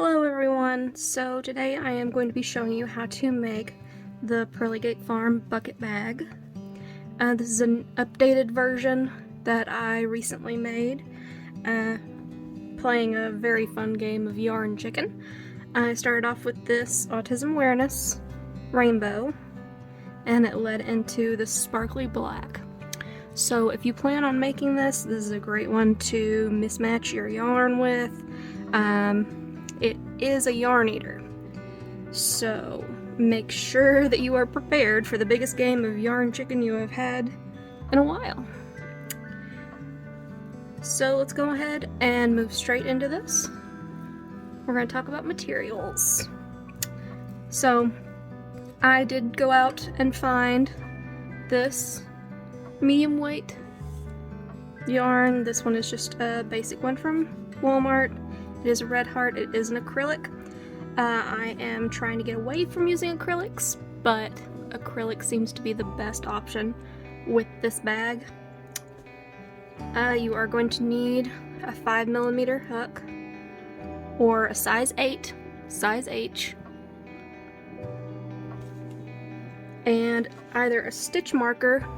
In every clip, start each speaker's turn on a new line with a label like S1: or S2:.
S1: Hello everyone! So today I am going to be showing you how to make the Acrylic Farm bucket bag. This is an updated version that I recently made, playing a very fun game of Yarn Chicken. I started off with this Autism Awareness rainbow, and it led into the sparkly black. So if you plan on making this is a great one to mismatch your yarn with. It is a yarn eater, so make sure that you are prepared for the biggest game of yarn chicken you have had in a while. So let's go ahead and move straight into this. We're going to talk about materials. So I did go out and find this medium weight yarn. This one is just a basic one from Walmart. It is a red heart. It is an acrylic. I am trying to get away from using acrylics, but acrylic seems to be the best option with this bag. You are going to need a 5mm hook or a size 8, size H, and either a stitch marker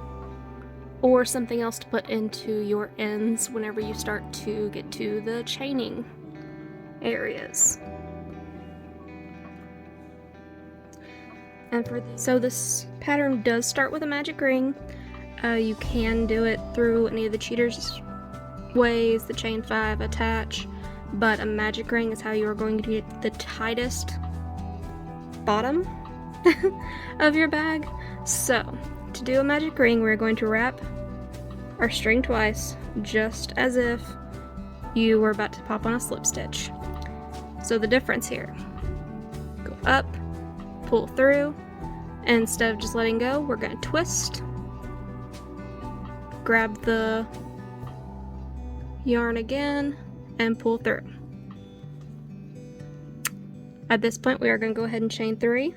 S1: or something else to put into your ends whenever you start to get to the chaining areas. And so this pattern does start with a magic ring. You can do it through any of the cheaters ways, the chain 5, attach, but a magic ring is how you are going to get the tightest bottom of your bag. So to do a magic ring, we're going to wrap our string twice, just as if you were about to pop on a slip stitch. So the difference here, go up, pull through, and instead of just letting go, we're going to twist, grab the yarn again, and pull through. At this point, we are going to go ahead and chain 3,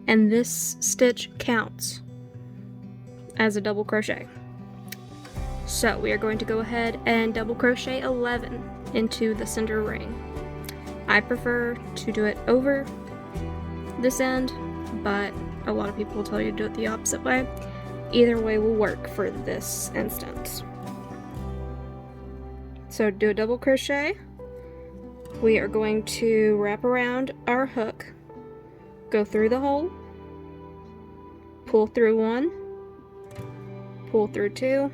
S1: and this stitch counts as a double crochet. So we are going to go ahead and double crochet 11 into the center ring. I prefer to do it over this end, but a lot of people will tell you to do it the opposite way. Either way will work for this instance. So do a double crochet. We are going to wrap around our hook, go through the hole, pull through 1, pull through 2,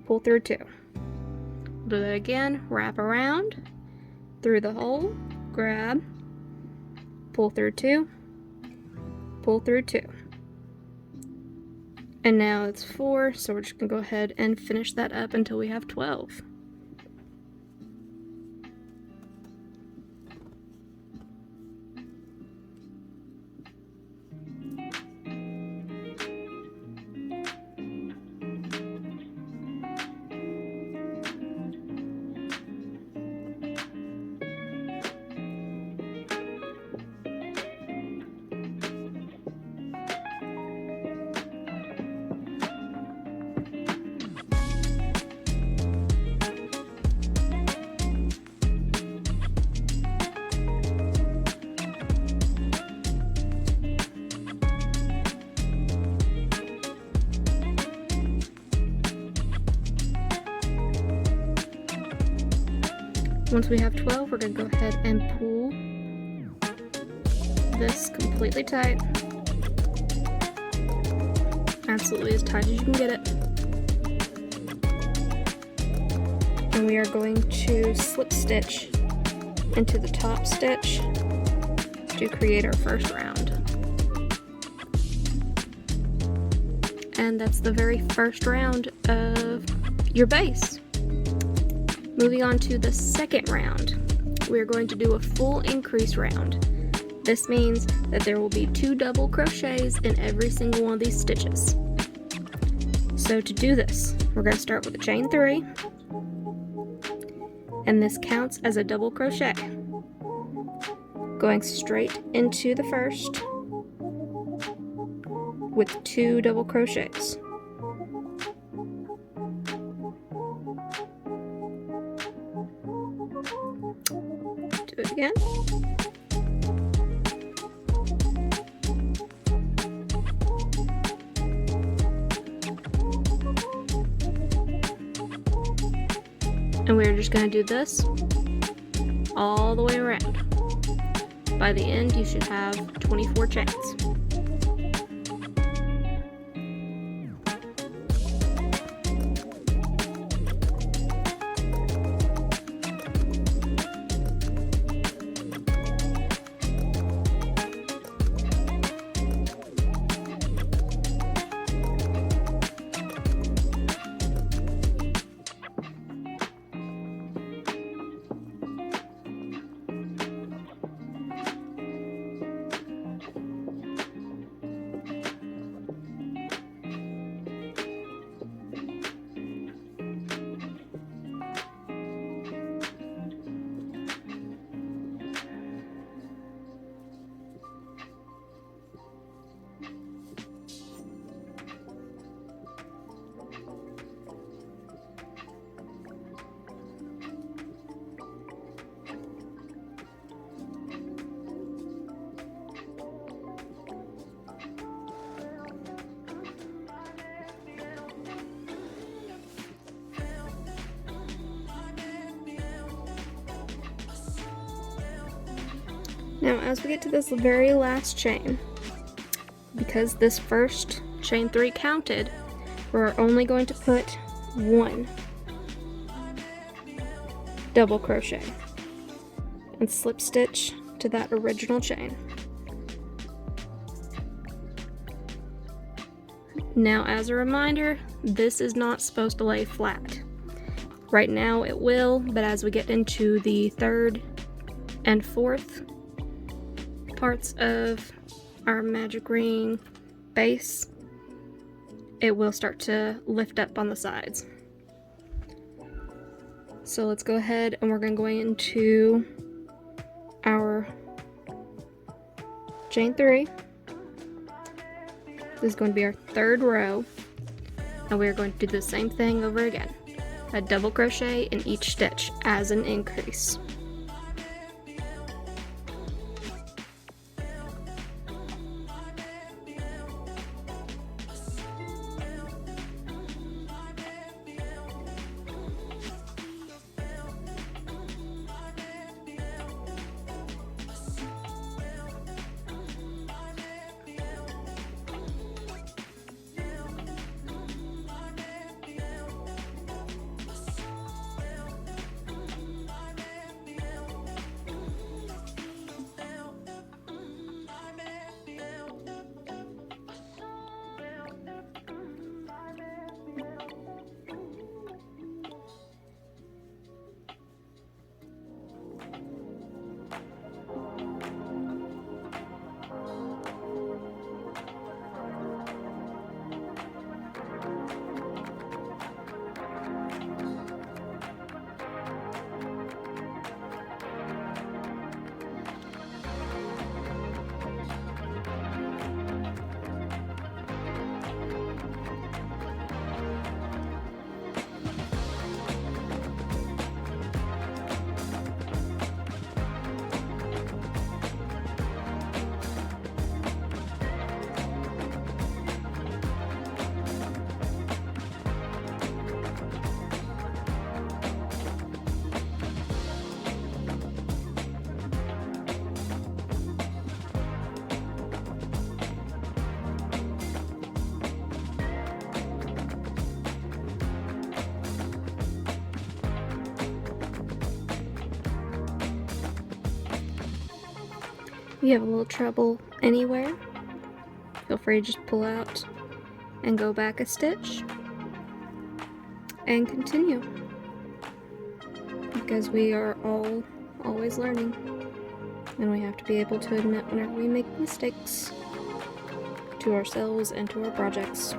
S1: pull through 2. Do that again, wrap around, through the hole, grab, pull through 2, pull through 2. And now it's 4, so we're just going to go ahead and finish that up until we have 12. Once we have 12, we're going to go ahead and pull this completely tight. Absolutely as tight as you can get it. And we are going to slip stitch into the top stitch to create our first round. And that's the very first round of your base. Moving on to the second round, we're going to do a full increase round. This means that there will be 2 double crochets in every single one of these stitches. So to do this, we're going to start with a chain 3, and this counts as a double crochet. Going straight into the first with 2 double crochets. Do it again. And we're just going to do this all the way around. By the end, you should have 24 chains. Now, as we get to this very last chain, because this first chain 3 counted, we're only going to put 1 double crochet and slip stitch to that original chain. Now, as a reminder, this is not supposed to lay flat. Right now it will, but as we get into the 3rd and 4th parts of our magic ring base, it will start to lift up on the sides. So let's go ahead and we're going to go into our chain 3. This is going to be our 3rd row, and we are going to do the same thing over again. A double crochet in each stitch as an increase. If you have a little trouble anywhere, feel free to just pull out and go back a stitch and continue, because we are all always learning, and we have to be able to admit whenever we make mistakes to ourselves and to our projects.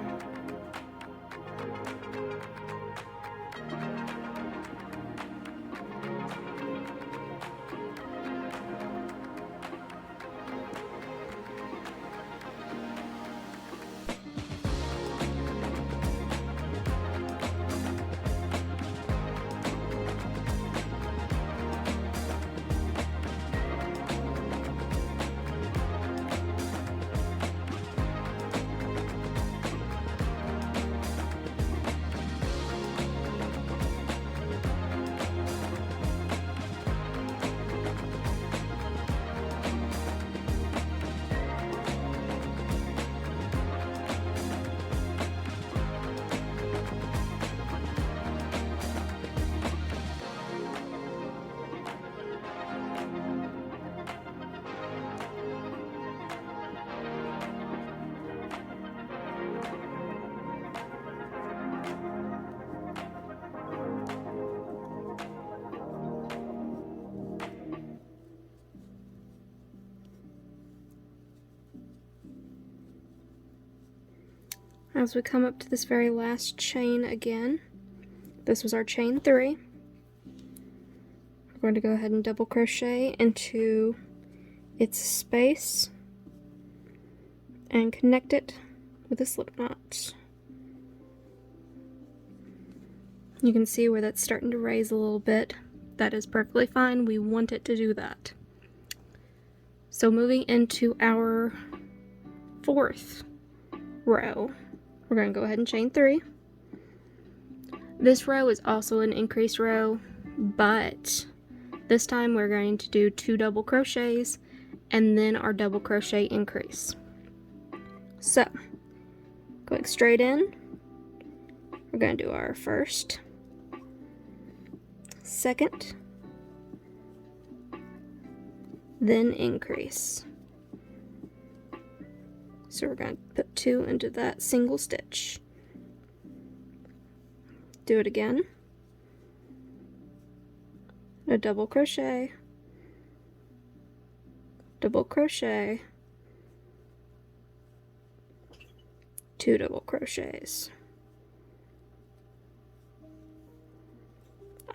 S1: As we come up to this very last chain again, this was our chain 3. We're going to go ahead and double crochet into its space and connect it with a slip knot. You can see where that's starting to raise a little bit. That is perfectly fine. We want it to do that. So moving into our 4th row, we're going to go ahead and chain 3. This row is also an increase row, but this time we're going to do 2 double crochets and then our double crochet increase. So, going straight in, we're going to do our 1st, 2nd, then increase. So we're going to put 2 into that single stitch. Do it again. A double crochet, double crochet, 2 double crochets.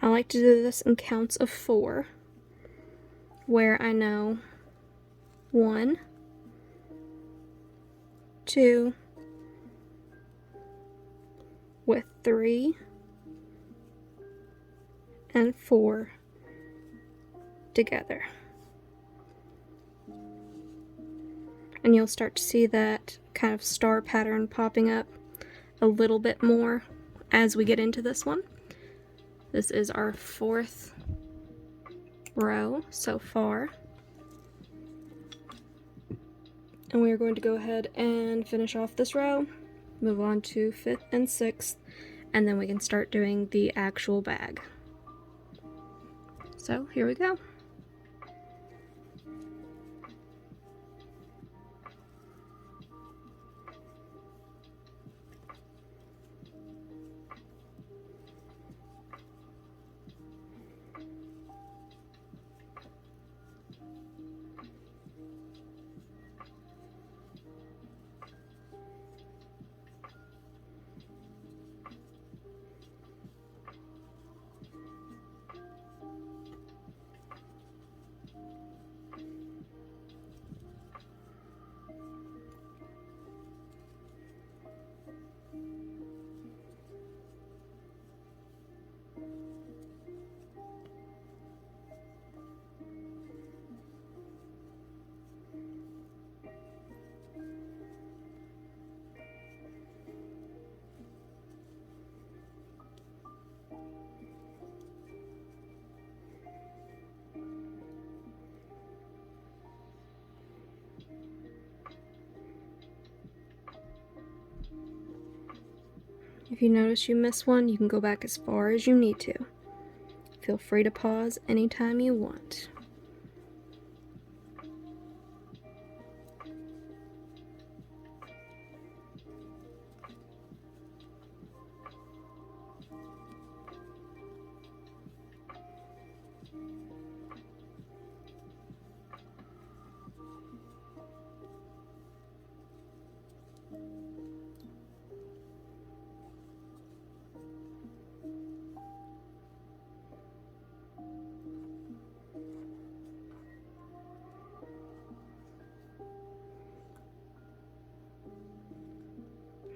S1: I like to do this in counts of 4, where I know 1, 2, with 3 and 4 together. And you'll start to see that kind of star pattern popping up a little bit more as we get into this one. This is our 4th row so far. And we are going to go ahead and finish off this row, move on to 5th and 6th, and then we can start doing the actual bag. So here we go. If you notice you miss one, you can go back as far as you need to. Feel free to pause anytime you want.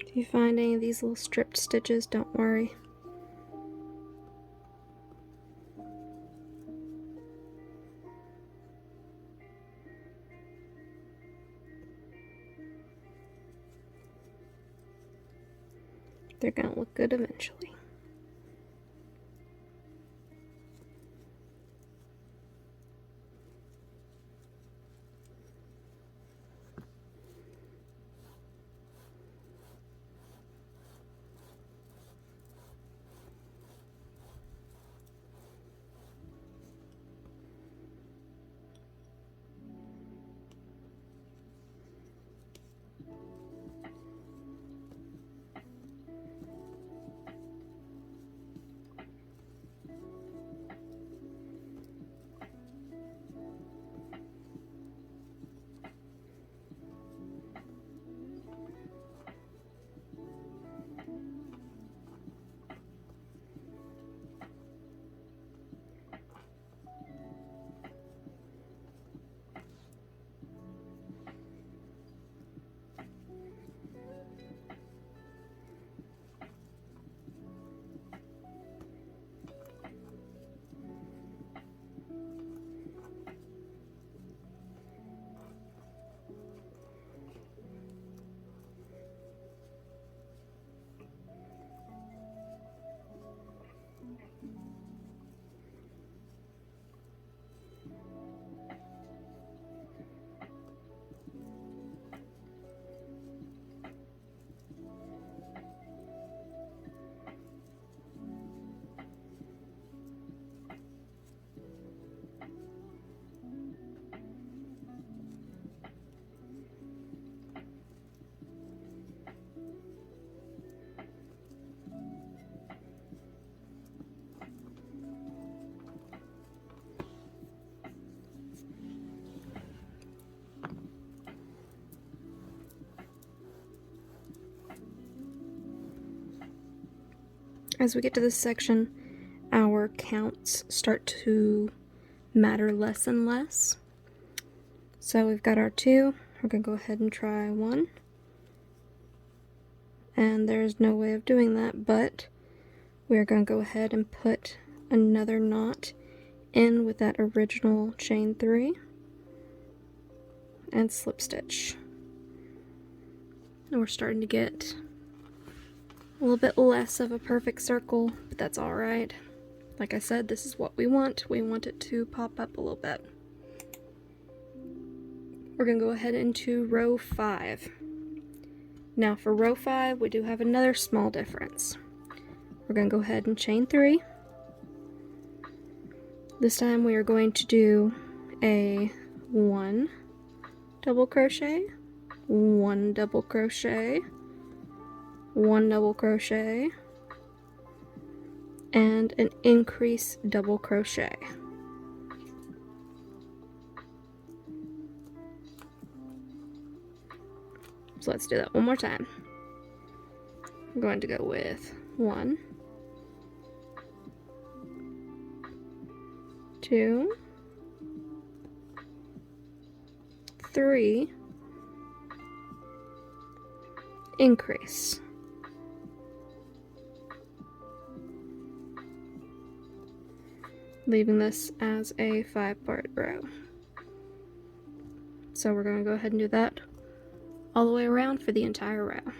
S1: If you find any of these little stripped stitches, don't worry. They're gonna look good eventually. As we get to this section, our counts start to matter less and less. So we've got our 2, we're going to go ahead and try 1. And there's no way of doing that, but we're going to go ahead and put another knot in with that original chain 3 and slip stitch. And we're starting to get a little bit less of a perfect circle, but that's alright. Like I said, this is what we want. We want it to pop up a little bit. We're going to go ahead into row 5. Now for row 5, we do have another small difference. We're going to go ahead and chain 3. This time we are going to do a 1 double crochet, 1 double crochet, 1 double crochet, and an increase double crochet. So let's do that one more time. I'm going to go with 1, 2, 3, increase. Leaving this as a 5-part row. So we're going to go ahead and do that all the way around for the entire row.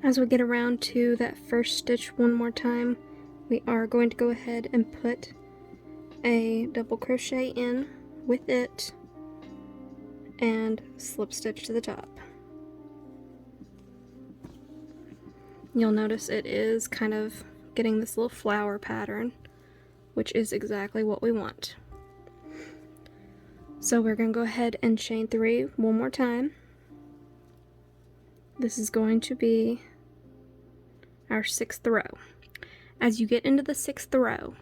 S1: As we get around to that first stitch one more time, we are going to go ahead and put a double crochet in with it and slip stitch to the top. You'll notice it is kind of getting this little flower pattern, which is exactly what we want. So we're going to go ahead and chain 3 one more time. This is going to be our 6th row. As you get into the 6th row,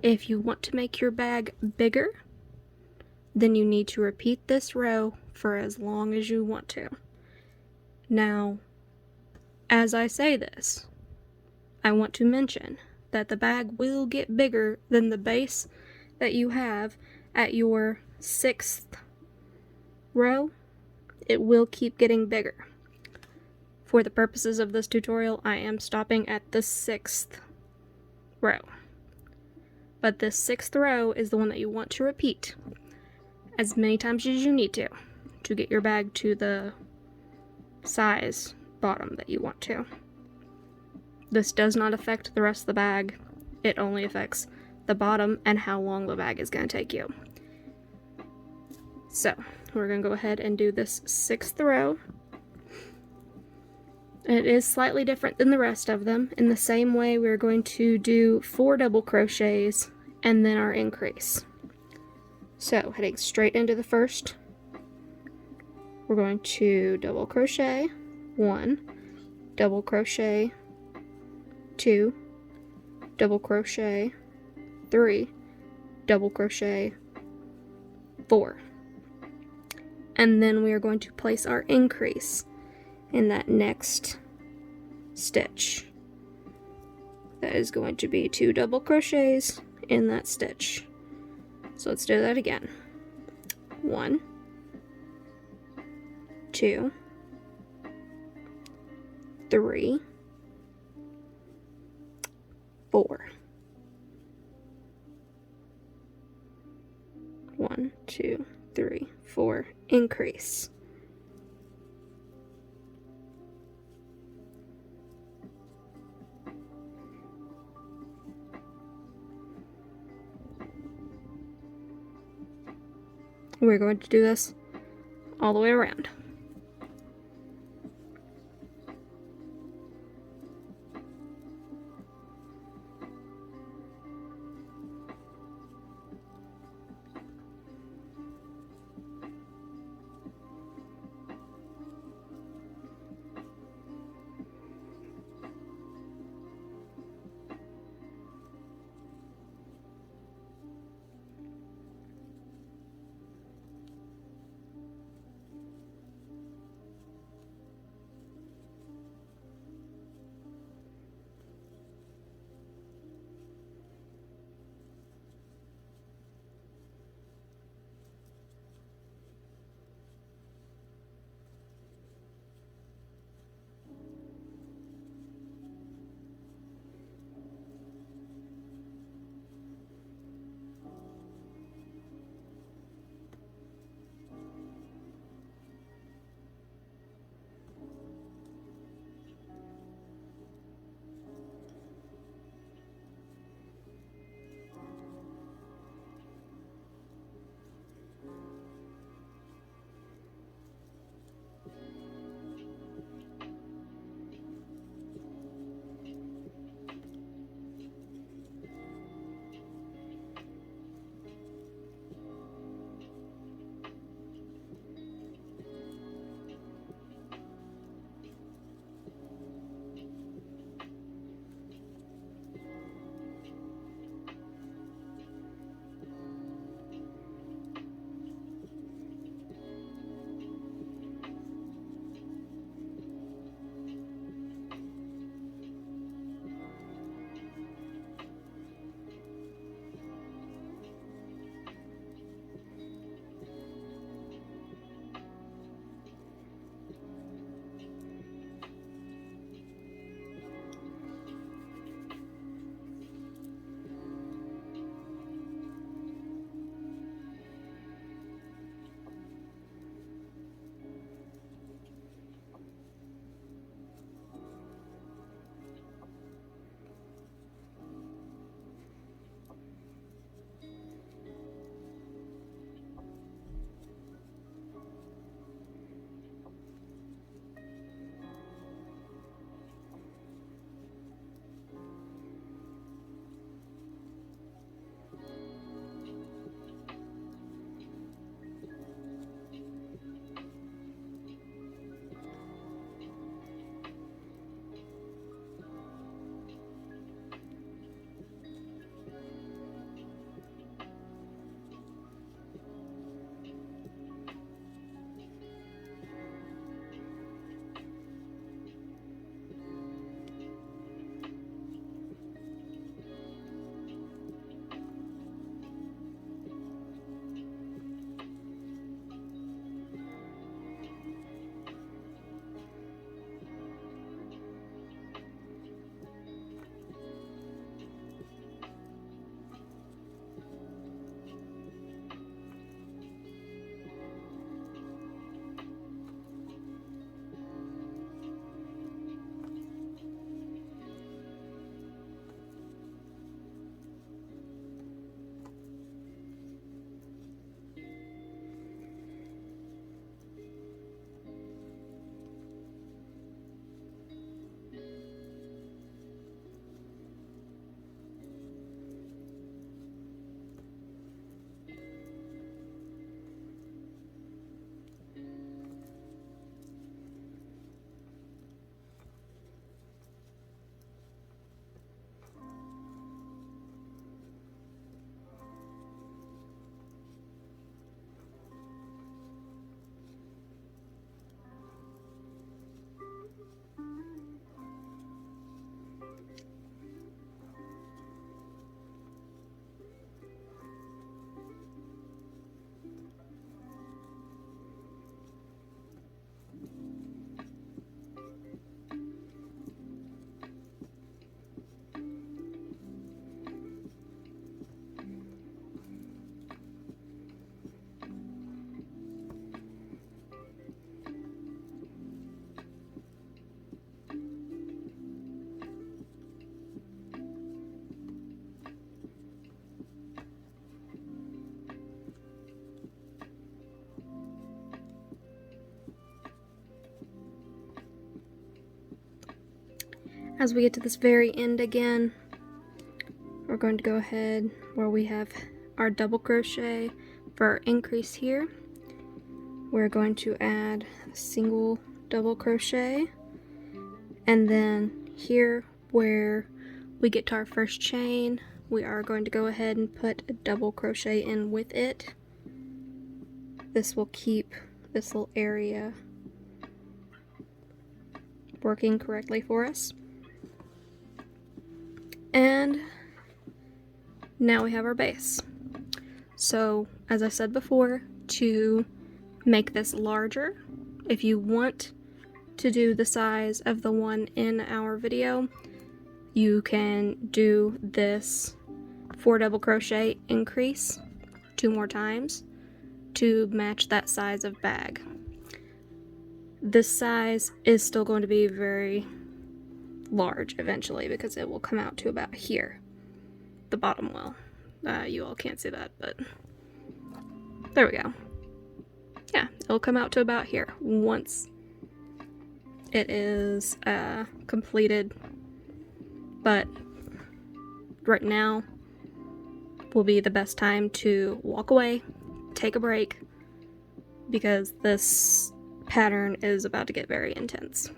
S1: if you want to make your bag bigger, then you need to repeat this row for as long as you want to. Now, as I say this, I want to mention that the bag will get bigger than the base that you have at your 6th row. It will keep getting bigger. For the purposes of this tutorial, I am stopping at the 6th row. But this 6th row is the one that you want to repeat as many times as you need to get your bag to the size bottom that you want to. This does not affect the rest of the bag. It only affects the bottom and how long the bag is going to take you. So, we're going to go ahead and do this 6th row. It is slightly different than the rest of them. In the same way, we're going to do 4 double crochets and then our increase. So, heading straight into the first, we're going to double crochet 1, double crochet 2, double crochet 3, double crochet 4. And then we are going to place our increase in that next stitch. That is going to be 2 double crochets in that stitch. So let's do that again. 1, 2, 3, 4. 1, 2, 3, 4. Increase. We're going to do this all the way around. As we get to this very end again, we're going to go ahead where we have our double crochet for our increase here. We're going to add a single double crochet, and then here where we get to our first chain, we are going to go ahead and put a double crochet in with it. This will keep this little area working correctly for us. And now we have our base. So, as I said before, to make this larger, if you want to do the size of the one in our video, you can do this 4 double crochet increase 2 more times to match that size of bag. This size is still going to be very large eventually because it will come out to about here. The bottom will. You all can't see that, but there we go. Yeah, it'll come out to about here once it is completed, but right now will be the best time to walk away, take a break, because this pattern is about to get very intense.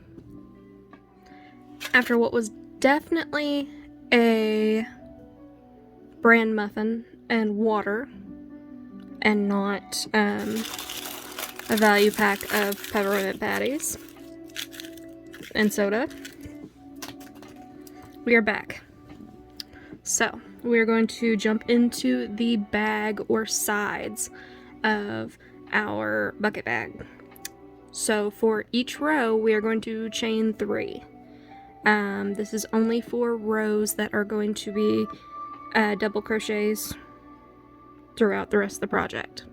S1: After what was definitely a bran muffin and water, and not a value pack of peppermint patties and soda, we are back. So we are going to jump into the bag or sides of our bucket bag. So for each row, we are going to chain 3. This is only for rows that are going to be double crochets throughout the rest of the project.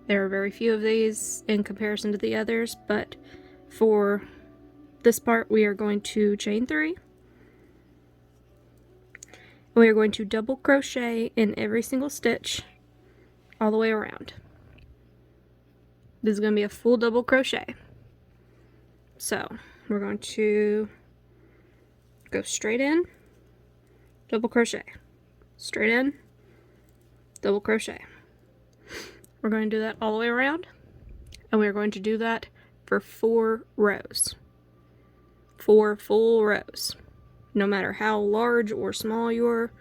S1: There are very few of these in comparison to the others, but for this part we are going to chain 3. We are going to double crochet in every single stitch all the way around. This is going to be a full double crochet. So we're going to go straight in, double crochet, straight in, double crochet. We're going to do that all the way around, and we're going to do that for 4 rows. 4 full rows. No matter how large or small your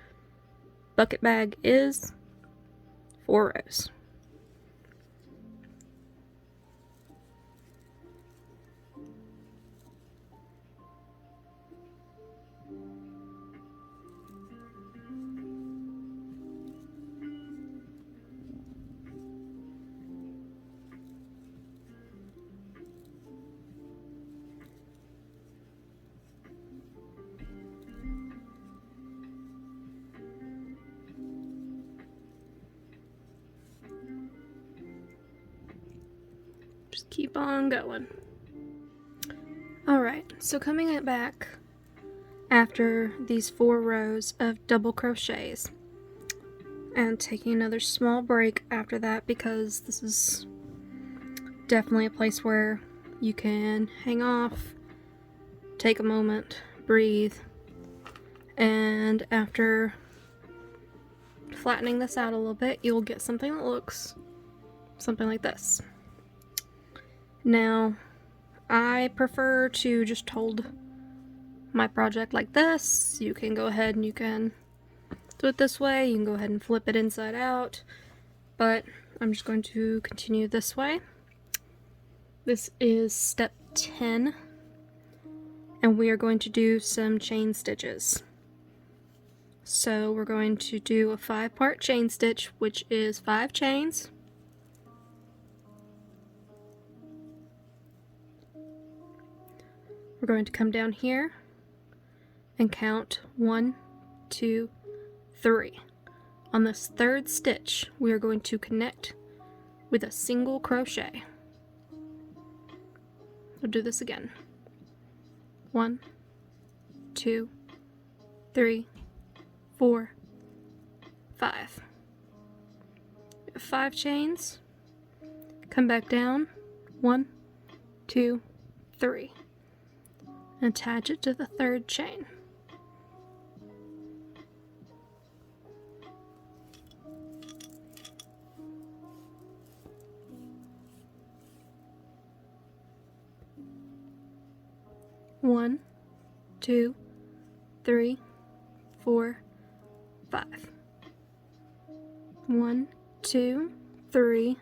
S1: bucket bag is, 4 rows. Just keep on going. Alright, so coming back after these 4 rows of double crochets and taking another small break after that, because this is definitely a place where you can hang off, take a moment, breathe, and after flattening this out a little bit, you'll get something that looks something like this. Now, I prefer to just hold my project like this. You can go ahead and you can do it this way. You can go ahead and flip it inside out, but I'm just going to continue this way. This is step 10, and we are going to do some chain stitches. So we're going to do a 5-part chain stitch, which is 5 chains. We're going to come down here and count 1, 2, 3. On this 3rd stitch, we are going to connect with a single crochet. We'll do this again. 1, 2, 3, 4, 5. 5 chains. Come back down. 1, 2, 3. Attach it to the third chain. One, two, 3, 4, 5. 1, 2, 3.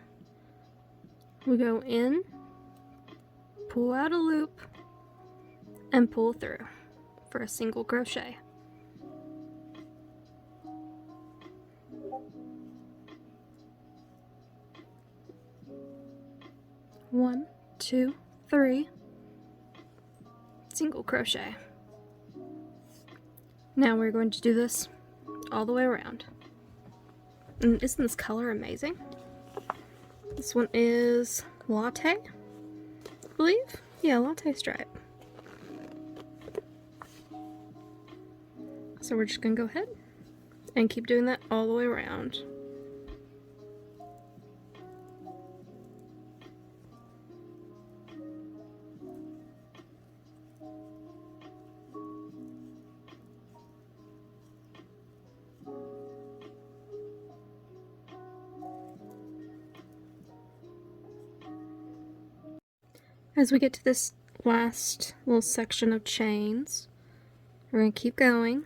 S1: We go in, pull out a loop, and pull through for a single crochet. One, 2, 3. Single crochet. Now we're going to do this all the way around. And isn't this color amazing? This one is Latte, I believe. Yeah, Latte stripe. So we're just gonna go ahead and keep doing that all the way around. As we get to this last little section of chains, we're going to keep going,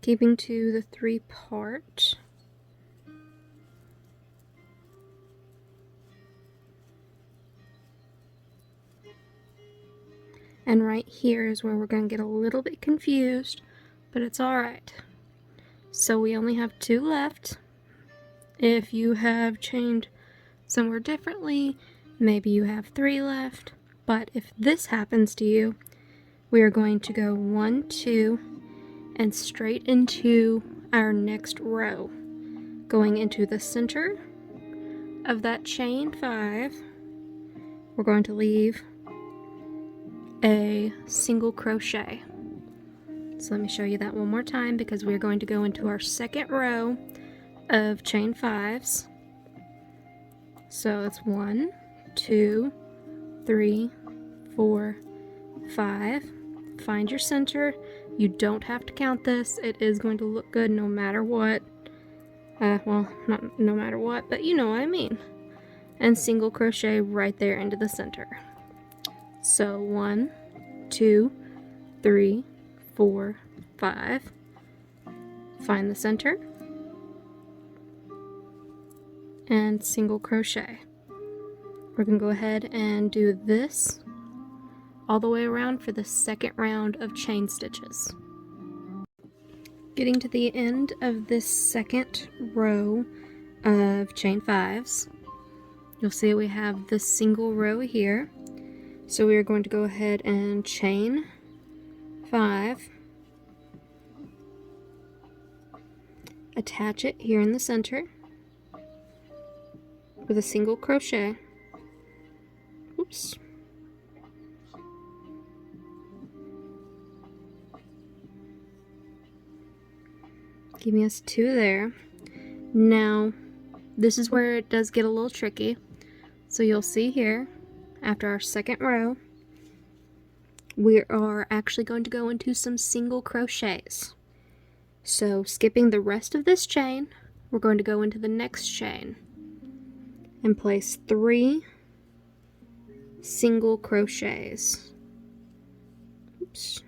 S1: keeping to the 3-part. And right here is where we're going to get a little bit confused, but it's alright. So we only have 2 left. If you have chained somewhere differently, maybe you have 3 left, but if this happens to you, we are going to go 1, 2, and straight into our next row, going into the center of that chain 5. We're going to leave a single crochet. So let me show you that one more time, because we're going to go into our second row of chain 5s. So it's 1, 2, 3, 4, 5. Find your center. You don't have to count this. It is going to look good no matter what. Well, not no matter what, but you know what I mean. And single crochet right there into the center. So 1, 2, 3, 4, 5. Find the center. And single crochet. We're going to go ahead and do this all the way around for the second round of chain stitches. Getting to the end of this second row of chain 5s, you'll see we have this single row here. So we are going to go ahead and chain 5, attach it here in the center with a single crochet. Oops. Giving us 2 there. Now, this is where it does get a little tricky. So you'll see here, after our second row, we are actually going to go into some single crochets. So skipping the rest of this chain, we're going to go into the next chain and place 3 single crochets. Oops.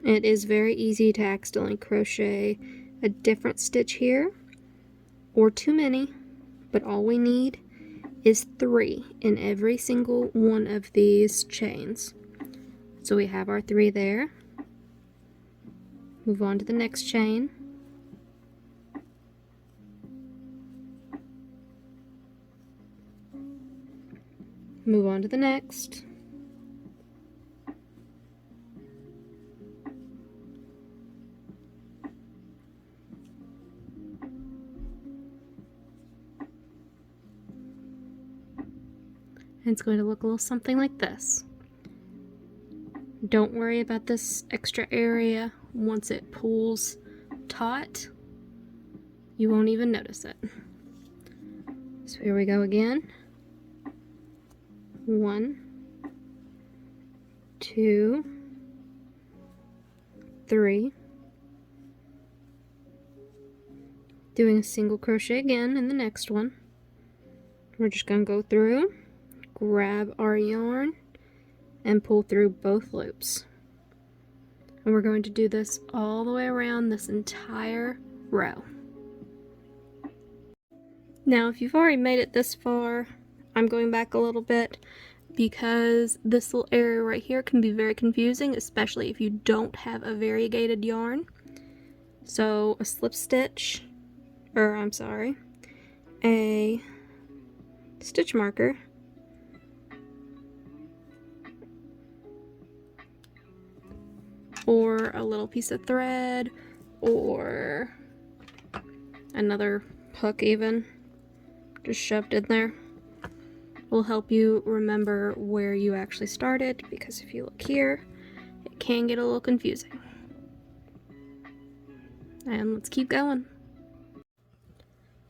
S1: It is very easy to accidentally crochet a different stitch here, or too many, but all we need is 3 in every single one of these chains. So we have our 3 there. Move on to the next chain. Move on to the next. And it's going to look a little something like this. Don't worry about this extra area. Once it pulls taut, you won't even notice it. So here we go again. 1, 2, 3, doing a single crochet again in the next one. We're just going to go through, grab our yarn, and pull through both loops. And we're going to do this all the way around this entire row. Now, if you've already made it this far, I'm going back a little bit because this little area right here can be very confusing, especially if you don't have a variegated yarn. So a slip stitch, or I'm sorry, a stitch marker, or a little piece of thread, or another hook even, just shoved in there, will help you remember where you actually started, because if you look here, it can get a little confusing. And let's keep going.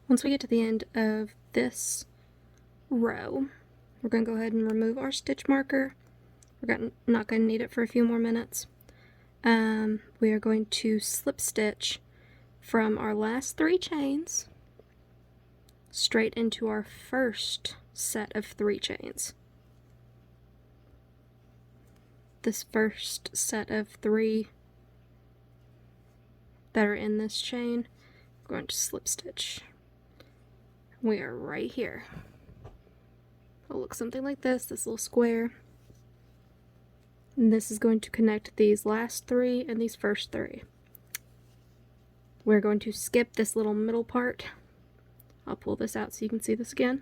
S1: Once we get to the end of this row, we're going to go ahead and remove our stitch marker. We're not going to need it for a few more minutes. We are going to slip stitch from our last 3 chains straight into our first set of 3 chains. This first set of 3 that are in this chain, we're going to slip stitch. We are right here. It'll look something like this little square. And this is going to connect these last 3 and these first 3. We're going to skip this little middle part. I'll pull this out so you can see this again.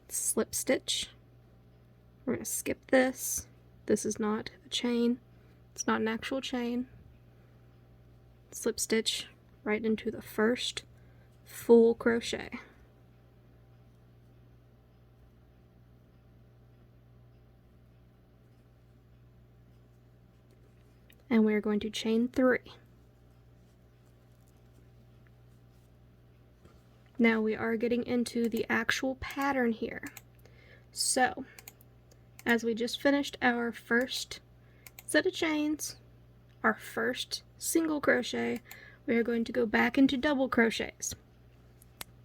S1: Slip stitch. We're going to skip this. This is not a chain. It's not an actual chain. Slip stitch right into the first full crochet. And we're going to chain 3. Now we are getting into the actual pattern here. So, as we just finished our first set of chains, our first single crochet, we are going to go back into double crochets.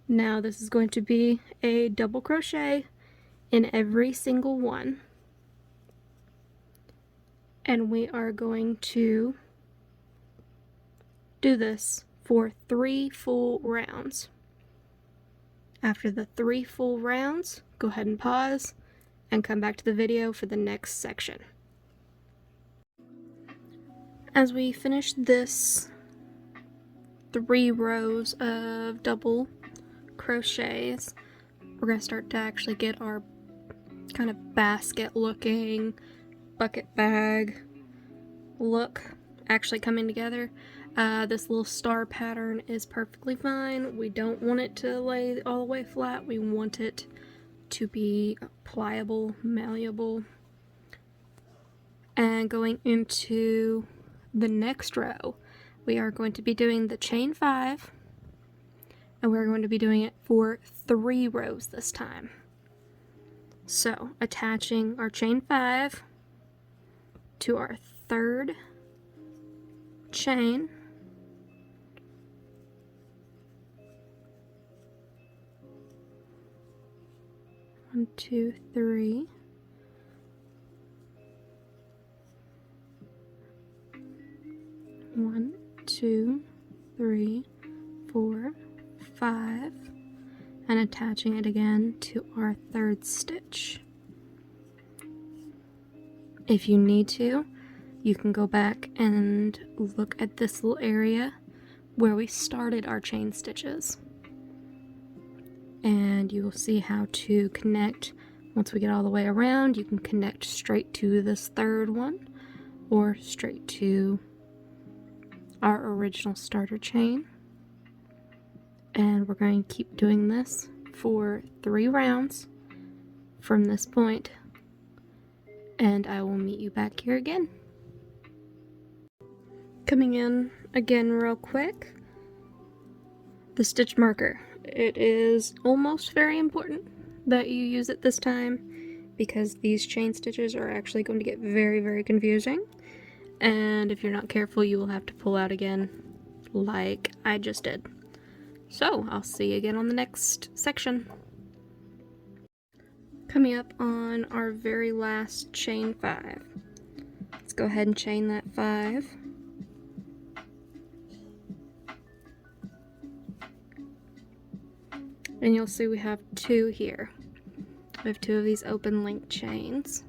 S1: Now this is going to be a double crochet in every single one. And we are going to do this for 3 full rounds. After the 3 full rounds, go ahead and pause and come back to the video for the next section. As we finish this 3 rows of double crochets, we're going to start to actually get our kind of basket looking bucket bag look actually coming together. This little star pattern is perfectly fine. We don't want it to lay all the way flat. We want it to be pliable, malleable. And going into the next row, we are going to be doing the chain 5, and we're going to be doing it for 3 rows this time. So, attaching our chain 5 to our 3rd chain, one, 2, 3. One, 2, 3, 4, 5, and attaching it again to our 3rd stitch. If you need to, you can go back and look at this little area where we started our chain stitches. And you will see how to connect. Once we get all the way around, you can connect straight to this 3rd one or straight to our original starter chain. And we're going to keep doing this for 3 rounds from this point, and I will meet you back here again. Coming in again real quick, the stitch marker. it is almost very important that you use it this time, because these chain stitches are actually going to get very, very confusing, and if you're not careful you will have to pull out again like I just did. So I'll see you again on the next section. Coming up on our very last chain 5. Let's go ahead and chain that 5. And you'll see we have 2 here. We have 2 of these open link chains.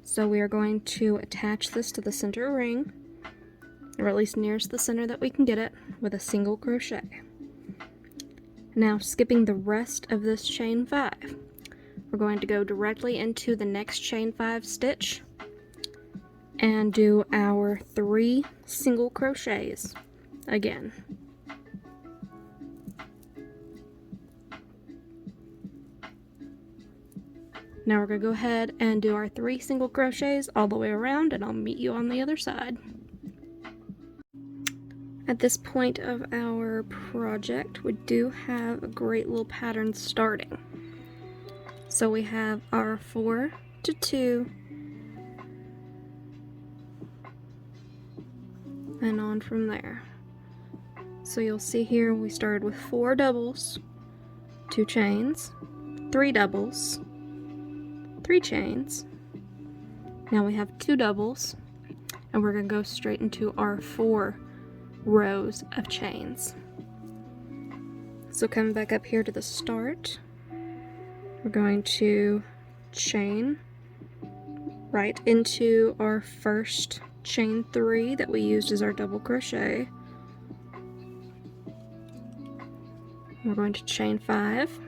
S1: So we are going to attach this to the center ring, or at least nearest the center that we can get it, with a single crochet. Now, skipping the rest of this chain 5, we're going to go directly into the next chain 5 stitch and do our 3 single crochets again. Now we're going to go ahead and do our 3 single crochets all the way around, and I'll meet you on the other side. At this point of our project, we do have a great little pattern starting. So we have our 4 to 2, and on from there. So you'll see here we started with 4 doubles, 2 chains, 3 doubles, 3 chains. Now we have 2 doubles, and we're going to go straight into our 4 rows of chains. So coming back up here to the start, we're going to chain right into our first chain 3 that we used as our double crochet. We're going to chain 5,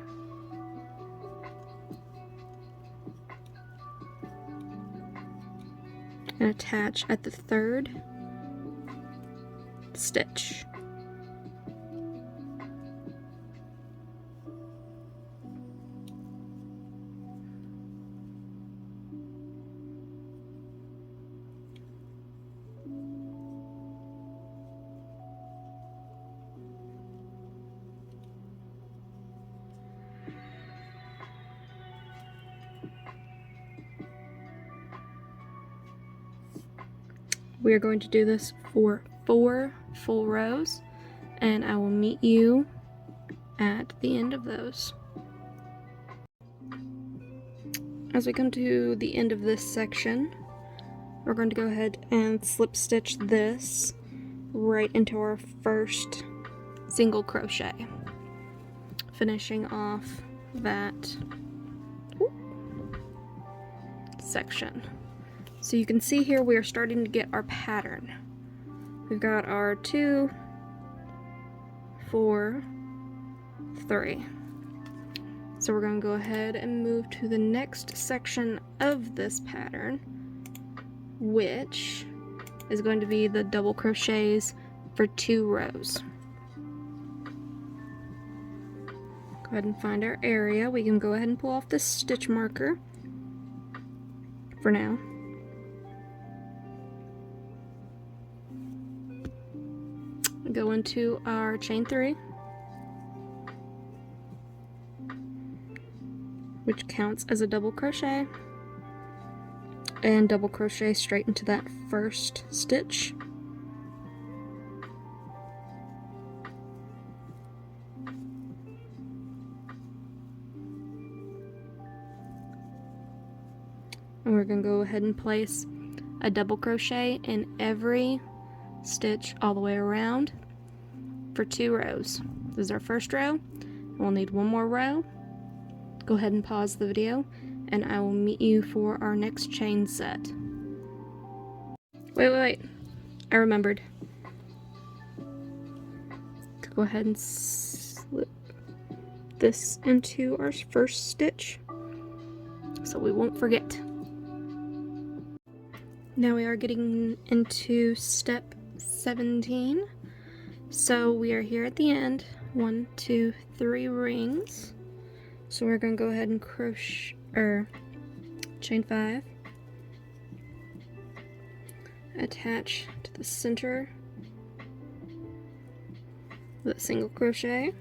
S1: and attach at the 3rd stitch. We are going to do this for 4 full rows, and I will meet you at the end of those. As we come to the end of this section, we're going to go ahead and slip stitch this right into our first single crochet, finishing off that section. So you can see here we are starting to get our pattern. We've got our 2, 4, 3. So we're going to go ahead and move to the next section of this pattern, which is going to be the double crochets for 2 rows. Go ahead and find our area. We can go ahead and pull off this stitch marker for now. Go into our chain 3, which counts as a double crochet, and double crochet straight into that first stitch. And we're going to go ahead and place a double crochet in every stitch all the way around for 2 rows. This is our first row. We'll need 1 more row. Go ahead and pause the video, and I will meet you for our next chain set. Wait, I remembered. Go ahead and slip this into our first stitch so we won't forget. Now we are getting into step 17. So we are here at the end. 1, 2, 3 rings. So we're going to go ahead and crochet or chain 5. Attach to the center with a single crochet.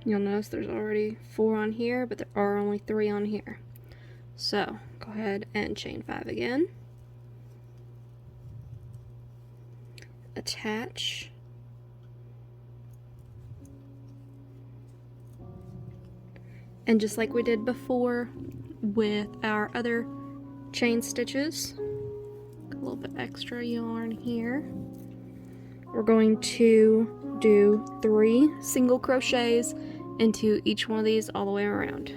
S1: You'll notice there's already 4 on here, but there are only 3 on here. So go ahead and chain 5 again. Attach. And just like we did before with our other chain stitches, a little bit extra yarn here, we're going to do 3 single crochets into each one of these all the way around.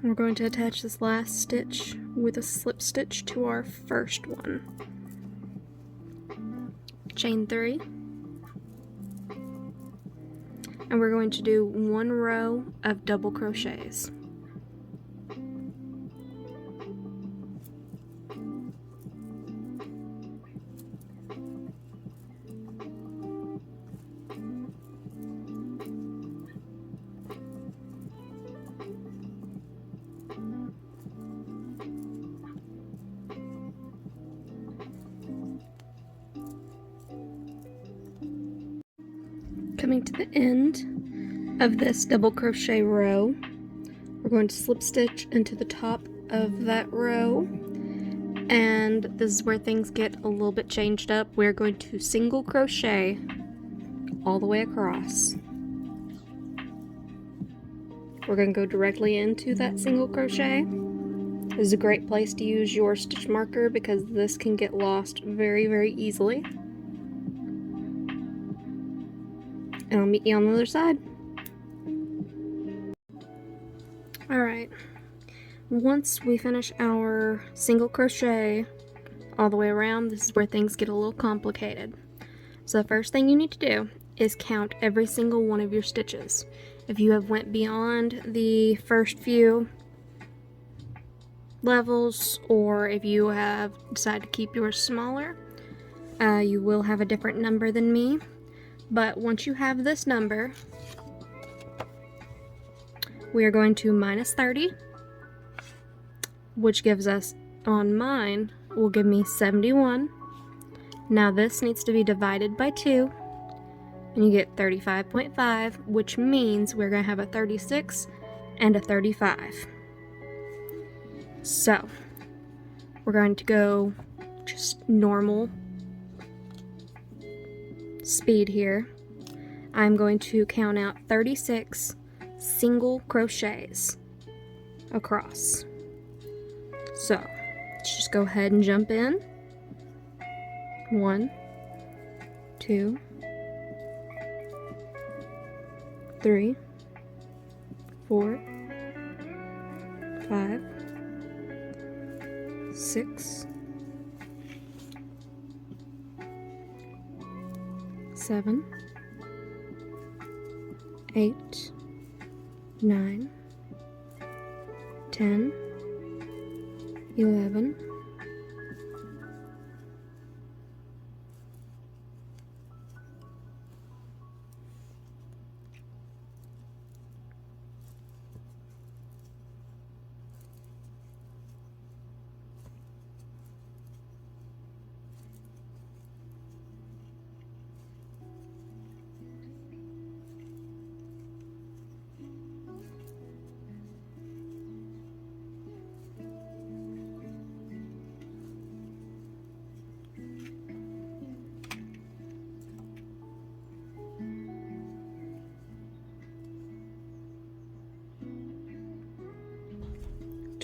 S1: We're going to attach this last stitch with a slip stitch to our first one. Chain 3. And we're going to do 1 row of double crochets. Coming to the end of this double crochet row, we're going to slip stitch into the top of that row, and this is where things get a little bit changed up. We're going to single crochet all the way across. We're going to go directly into that single crochet. This is a great place to use your stitch marker because this can get lost very, very easily. And I'll meet you on the other side. Alright, once we finish our single crochet all the way around, this is where things get a little complicated. So the first thing you need to do is count every single one of your stitches. If you have went beyond the first few levels, or if you have decided to keep yours smaller, you will have a different number than me. But once you have this number, we are going to minus 30, which gives us, on mine, will give me 71. Now this needs to be divided by 2, and you get 35.5, which means we're going to have a 36 and a 35. So, we're going to go just normal speed here. I'm going to count out 36 single crochets across. So let's just go ahead and jump in. 1, 2, 3, 4, 5, 6, 7, 8, 9, 10, 11,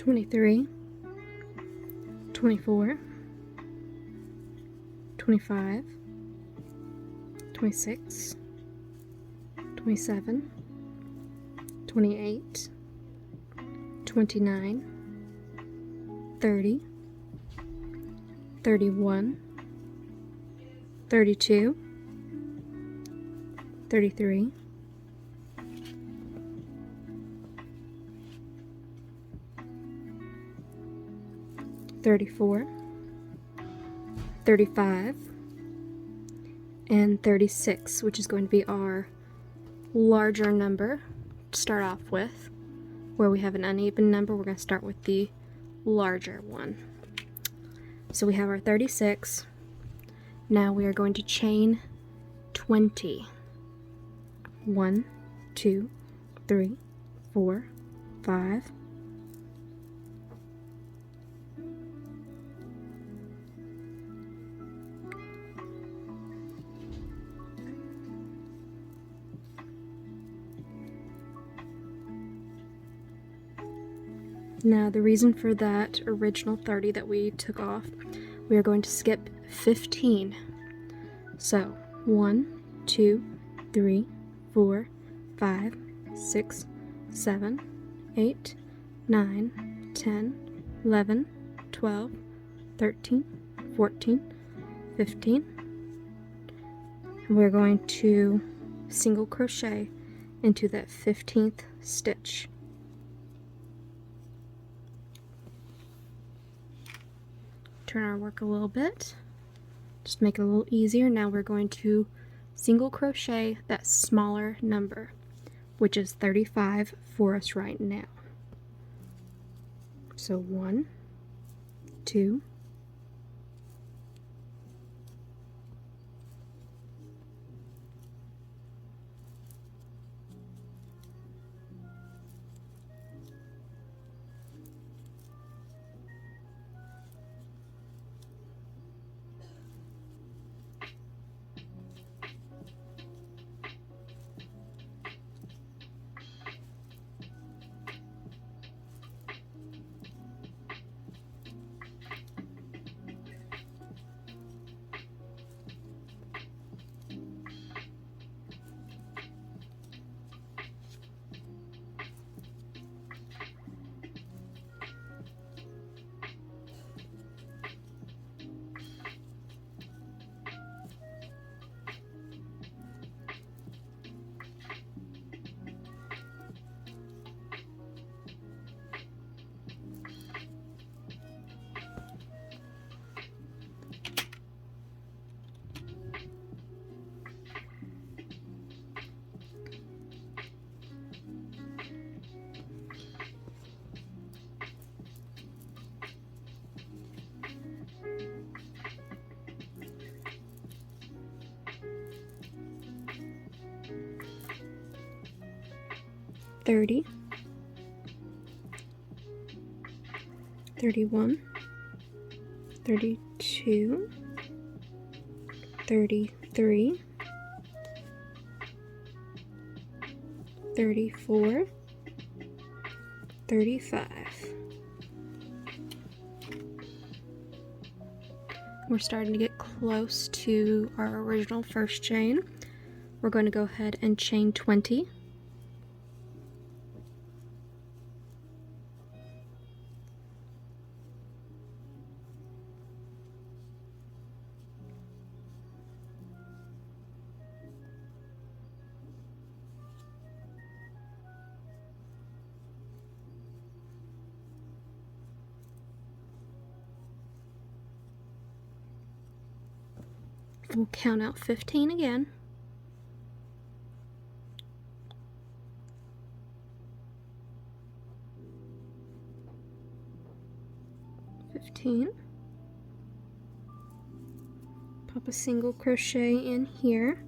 S1: 23, 24, 25, 26, 27, 28, 29, 30, 31, 32, 33, 34, 35, and 36, which is going to be our larger number to start off with. Where we have an uneven number, we're going to start with the larger one. So we have our 36. Now we are going to chain 20. 1, 2, 3, 4, 5, 'Now the reason for that original 30 that we took off, we are going to skip 15. So 1, 2, 3, 4, 5, 6, 7, 8, 9, 10, 11, 12, 13, 14, 15. And we're going to single crochet into that 15th stitch. Turn our work a little bit, just make it a little easier. Now we're going to single crochet that smaller number, which is 35 for us right now. So 1, 2, 30, 31, 32, 33, 34, 35. We're starting to get close to our original first chain. We're going to go ahead and chain 20. We'll count out 15 again. Pop a single crochet in here.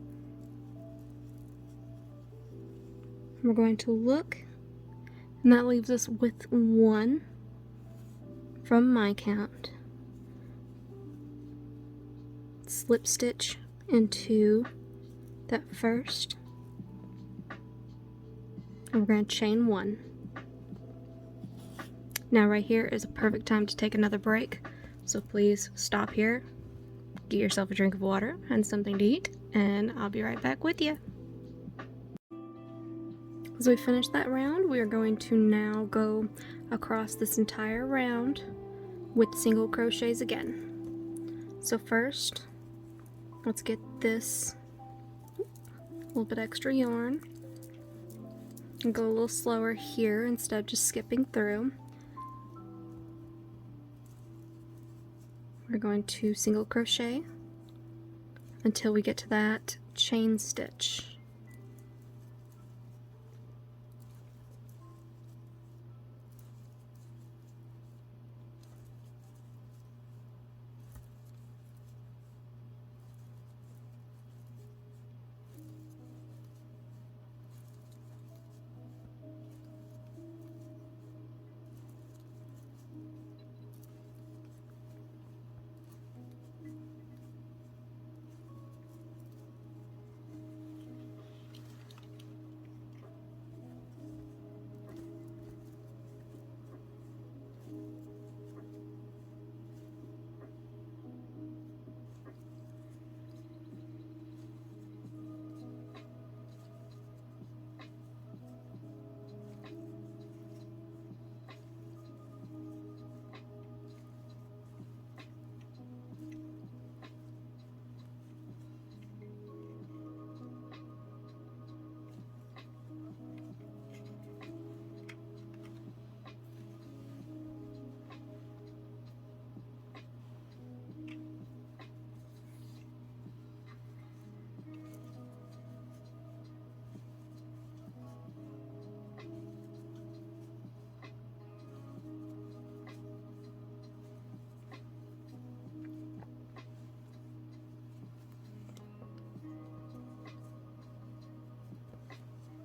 S1: We're going to look, and that leaves us with 1 from my count. Slip stitch into that first, and we're going to chain 1. Now right here is a perfect time to take another break, so please stop here, get yourself a drink of water and something to eat, and I'll be right back with you. As we finish that round, we are going to now go across this entire round with single crochets again. So first, let's get this little bit extra yarn and go a little slower here instead of just skipping through. We're going to single crochet until we get to that chain stitch.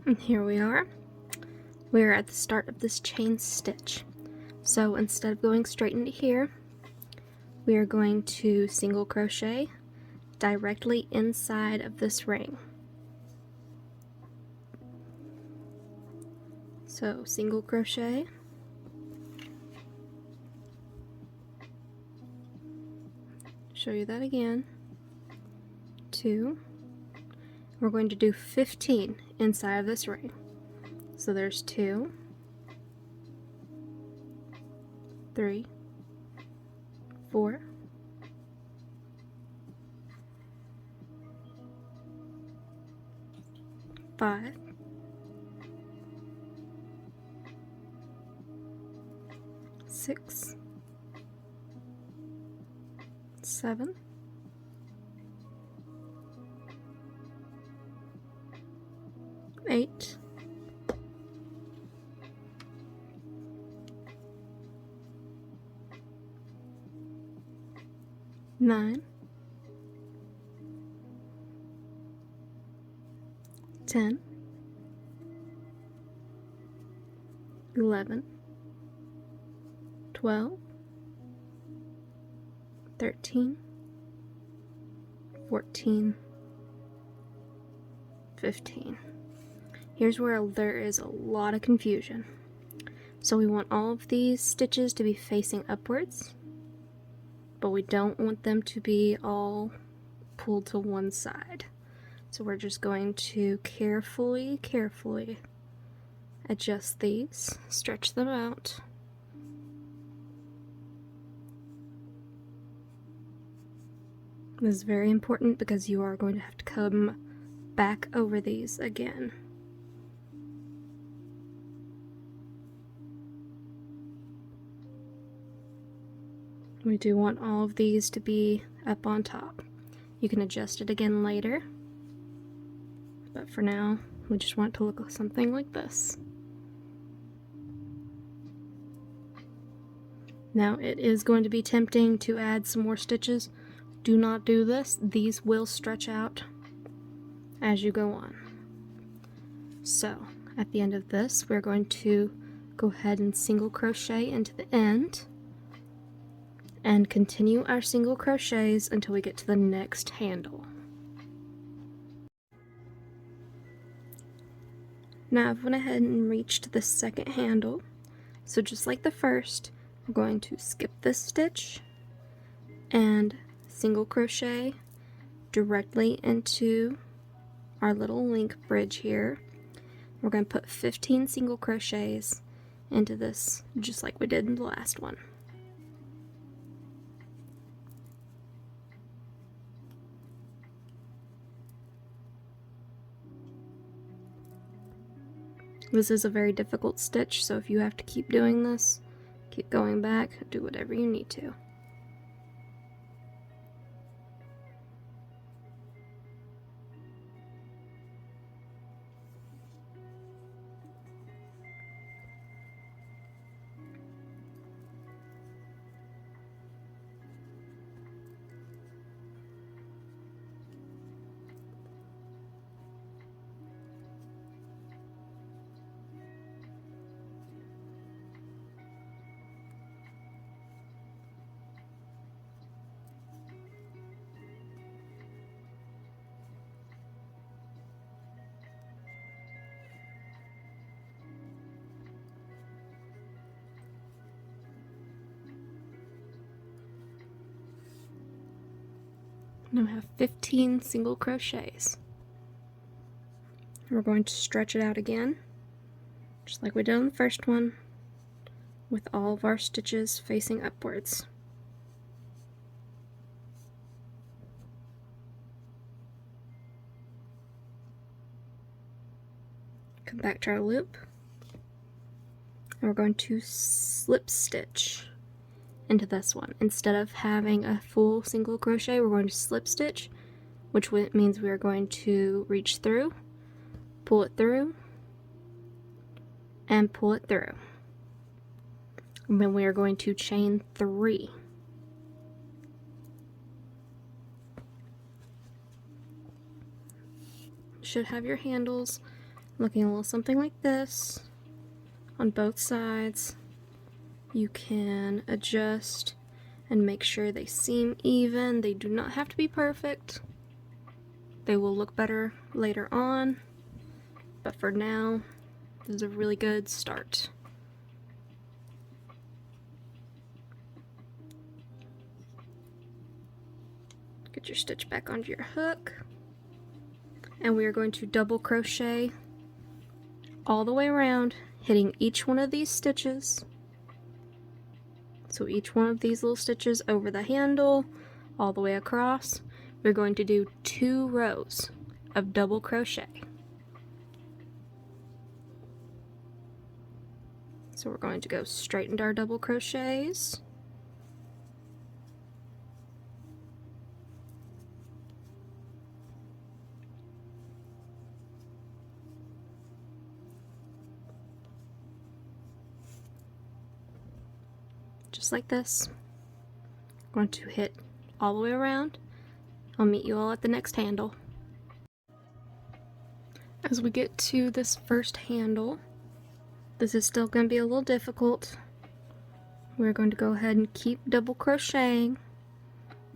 S1: And here we are. We're at the start of this chain stitch. So instead of going straight into here, we are going to single crochet directly inside of this ring. So single crochet, show you that again, 2, we're going to do 15 inside of this ring. So there's 2, 3, 4, 5, 6, 7, 8, 9, 10, 11, 12, 13, 14, 15. Here's where there is a lot of confusion. So we want all of these stitches to be facing upwards, but we don't want them to be all pulled to one side. So we're just going to carefully adjust these, stretch them out. This is very important because you are going to have to come back over these again. We do want all of these to be up on top. You can adjust it again later, but for now, we just want it to look something like this. Now, it is going to be tempting to add some more stitches. Do not do this. These will stretch out as you go on. So, at the end of this, we're going to go ahead and single crochet into the end and continue our single crochets until we get to the next handle. Now I've went ahead and reached the second handle, so just like the first, we're going to skip this stitch and single crochet directly into our little link bridge here. We're going to put 15 single crochets into this, just like we did in the last one. This is a very difficult stitch, so if you have to keep doing this, keep going back, do whatever you need to. Now I have 15 single crochets. We're going to stretch it out again, just like we did on the first one, with all of our stitches facing upwards. Come back to our loop, and we're going to slip stitch into this one. Instead of having a full single crochet, we're going to slip stitch, which means we are going to reach through, pull it through, and pull it through. And then we are going to chain 3. Should have your handles looking a little something like this on both sides. You can adjust and make sure they seam even. They do not have to be perfect. They will look better later on, but for now, this is a really good start. Get your stitch back onto your hook, and we are going to double crochet all the way around, hitting each one of these stitches. So each one of these little stitches over the handle, all the way across, we're going to do 2 rows of double crochet. So we're going to go straight into our double crochets. Just like this. I'm going to hit all the way around. I'll meet you all at the next handle. As we get to this first handle, this is still going to be a little difficult. We're going to go ahead and keep double crocheting,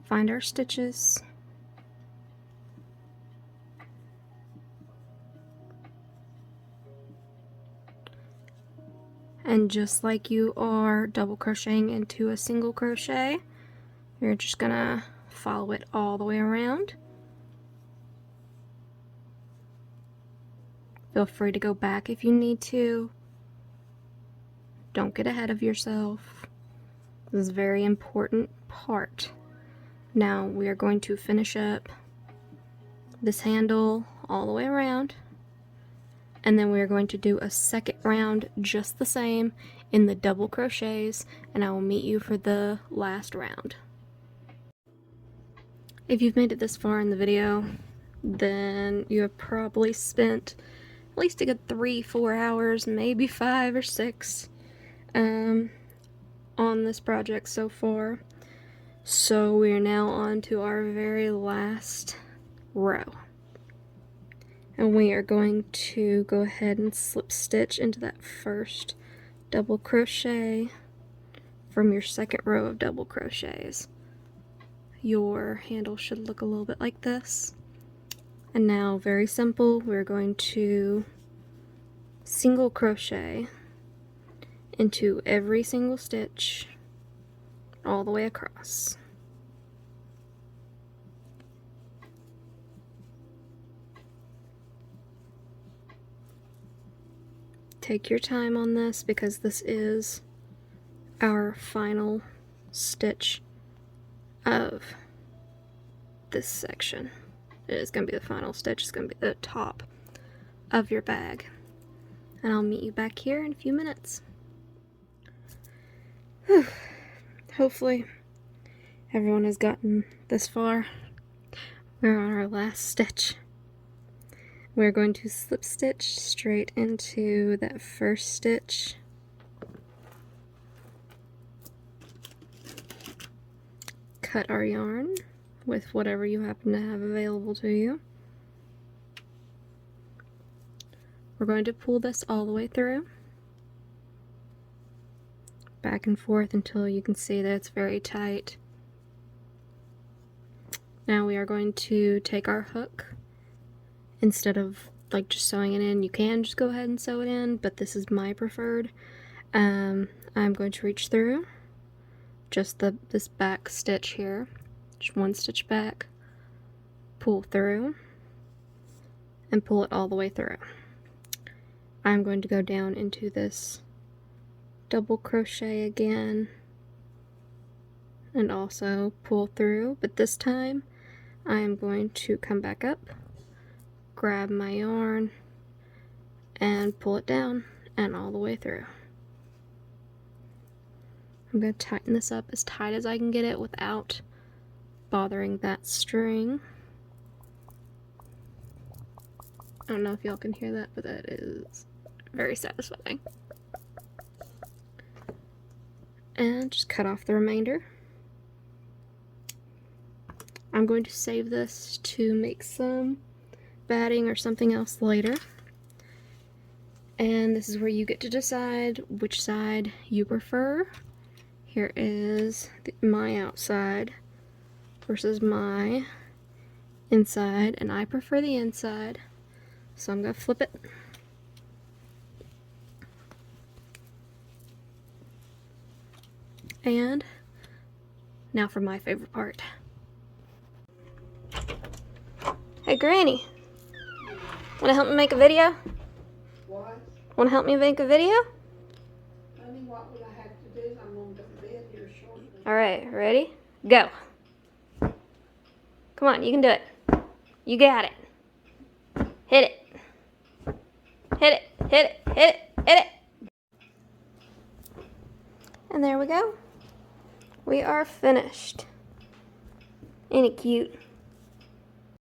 S1: find our stitches, And just like you are double crocheting into a single crochet, you're just gonna follow it all the way around. Feel free to go back if you need to. Don't get ahead of yourself. This is a very important part. Now we are going to finish up this handle all the way around, and then we are going to do a second round just the same in the double crochets, and I will meet you for the last round. If you've made it this far in the video, then you have probably spent at least a good 3-4 hours, maybe 5 or 6 on this project so far. So we are now on to our very last row, and we are going to go ahead and slip stitch into that first double crochet from your second row of double crochets. Your handle should look a little bit like this. And now, very simple, we're going to single crochet into every single stitch all the way across. Take your time on this because this is our final stitch of this section. It is going to be the final stitch. It's going to be the top of your bag. And I'll meet you back here in a few minutes. Whew. Hopefully everyone has gotten this far. We're on our last stitch. We're going to slip stitch straight into that first stitch. Cut our yarn with whatever you happen to have available to you. We're going to pull this all the way through, back and forth until you can see that it's very tight. Now we are going to take our hook. Instead of like just sewing it in, you can just go ahead and sew it in, but this is my preferred. I'm going to reach through just this back stitch here, just one stitch back, pull through, and pull it all the way through. I'm going to go down into this double crochet again and also pull through, but this time I am going to come back up, grab my yarn, and pull it down and all the way through. I'm going to tighten this up as tight as I can get it without bothering that string. I don't know if y'all can hear that, but that is very satisfying. And just cut off the remainder. I'm going to save this to make some batting or something else later. And this is where you get to decide which side you prefer. Here is my outside versus my inside, and I prefer the inside, so I'm going to flip it. And now for my favorite part. Hey Granny, wanna help me make a video?
S2: What?
S1: Wanna help me make a video?
S2: Honey, what will I have to do? I'm going to bed here shortly.
S1: Alright, ready? Go. Come on, you can do it. You got it. Hit it. Hit it, hit it, hit it, hit it. And there we go. We are finished. Ain't it cute?